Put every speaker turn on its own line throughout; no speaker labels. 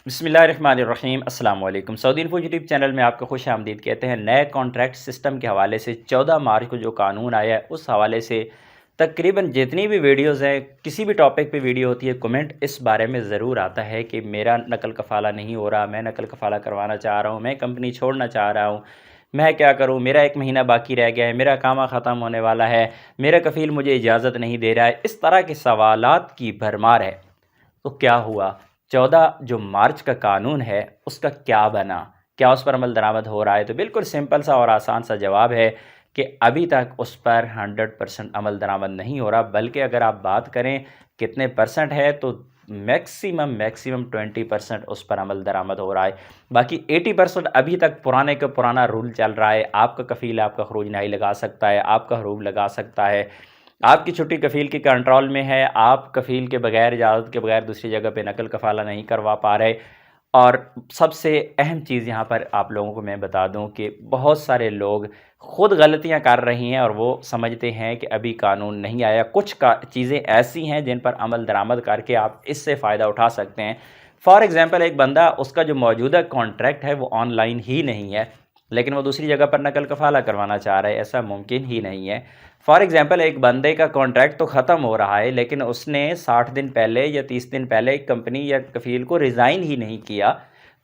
बिस्मिल्लाहिर्रहमानिर्रहीम अस्सलाम वालेकुम। सऊदी इन्फो यूट्यूब चैनल में आपका खुश आमदीद कहते हैं। नए कॉन्ट्रैक्ट सिस्टम के हवाले से 14 मार्च को जो कानून आया है उस हवाले से तकरीबन जितनी भी वीडियोज़ हैं, किसी भी टॉपिक पे वीडियो होती है, कमेंट इस बारे में ज़रूर आता है कि मेरा नकल कफ़ाला नहीं हो रहा, मैं नकल कफ़ाला करवाना चाह रहा हूँ, मैं कंपनी छोड़ना चाह रहा हूँ, मैं क्या करूँ, मेरा 1 महीना बाकी रह गया है, मेरा कामा ख़त्म होने वाला है, मेरा कफ़ील मुझे इजाज़त नहीं दे रहा है। इस तरह के सवालात की भरमार है। तो क्या हुआ, 14 जो मार्च का कानून है उसका क्या बना, क्या उस पर अमल दरामद हो रहा है? तो बिल्कुल सिंपल सा और आसान सा जवाब है कि अभी तक उस पर 100% अमल दरामद नहीं हो रहा, बल्कि अगर आप बात करें कितने परसेंट है तो मैक्सिमम 20% उस पर अमल दरामद हो रहा है। बाकी 80% अभी तक पुराने का पुराना रूल चल रहा है। आपका कफ़ील आपका खरूज नहाई लगा सकता है, आपका हरूब लगा सकता है, आपकी छुट्टी कफ़ील के कंट्रोल में है, आप कफ़ील के बगैर इजाज़त के बगैर दूसरी जगह पे नकल कफ़ाला नहीं करवा पा रहे। और सबसे अहम चीज़ यहाँ पर आप लोगों को मैं बता दूँ कि बहुत सारे लोग ख़ुद गलतियाँ कर रही हैं और वो समझते हैं कि अभी कानून नहीं आया। कुछ का चीज़ें ऐसी हैं जिन पर अमल दरामद करके आप इससे फ़ायदा उठा सकते हैं। फॉर एग्ज़ाम्पल, एक बंदा, उसका जो मौजूदा कॉन्ट्रैक्ट है वो ऑनलाइन ही नहीं है, लेकिन वो दूसरी जगह पर नकल कफ़ाला करवाना चाह रहा है, ऐसा मुमकिन ही नहीं है। फॉर एग्ज़ाम्पल, एक बंदे का कॉन्ट्रैक्ट तो ख़त्म हो रहा है, लेकिन उसने 60 दिन पहले या 30 दिन पहले कंपनी या कफ़ील को रिज़ाइन ही नहीं किया।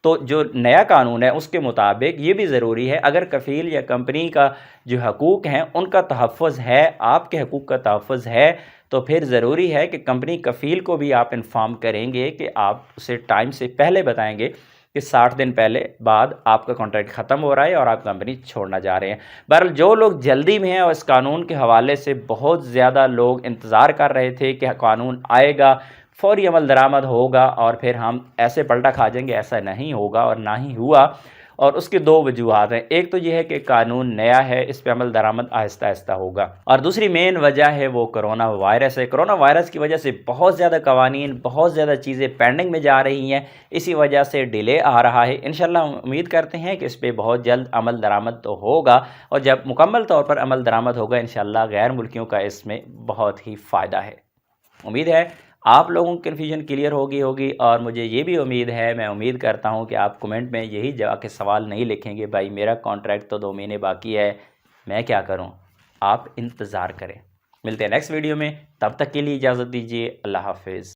तो जो नया कानून है उसके मुताबिक ये भी ज़रूरी है, अगर कफ़ील या कंपनी का जो हकूक़ हैं उनका तहफ़्फ़ुज़ है, आपके हकूक़ का तहफ़्फ़ुज़ है, तो फिर ज़रूरी है कि कंपनी कफ़ील को भी आप इन्फ़ॉर्म करेंगे कि आप उसे टाइम से पहले बताएंगे कि 60 दिन पहले बाद आपका कॉन्ट्रैक्ट ख़त्म हो रहा है और आप कंपनी छोड़ना चाह रहे हैं। बहरहाल, जो लोग जल्दी में हैं और इस कानून के हवाले से बहुत ज़्यादा लोग इंतज़ार कर रहे थे कि कानून आएगा, फ़ौरी अमल दरामद होगा और फिर हम ऐसे पलटा खा जाएंगे, ऐसा नहीं होगा और ना ही हुआ। और उसके दो वजूहात हैं। एक तो ये है कि कानून नया है, इस पे अमल दरामद आहिस्ता आहिस्ता होगा, और दूसरी मेन वजह है वो कोरोना वायरस है। कोरोना वायरस की वजह से बहुत ज़्यादा कवानीन, बहुत ज़्यादा चीज़ें पेंडिंग में जा रही हैं, इसी वजह से डिले आ रहा है। इंशाल्लाह उम्मीद करते हैं कि इस पर बहुत जल्द अमल दरामद तो होगा, और जब मुकम्मल तौर पर अमल दरामद होगा इंशाल्लाह गैर मुल्कियों का इसमें बहुत ही फ़ायदा है। उम्मीद है आप लोगों की कन्फ्यूजन क्लियर होगी और मुझे ये भी उम्मीद है, मैं उम्मीद करता हूँ कि आप कमेंट में यही जाके सवाल नहीं लिखेंगे, भाई मेरा कॉन्ट्रैक्ट तो 2 महीने बाकी है, मैं क्या करूँ। आप इंतज़ार करें। मिलते हैं नेक्स्ट वीडियो में, तब तक के लिए इजाज़त दीजिए। अल्लाह हाफ़िज़।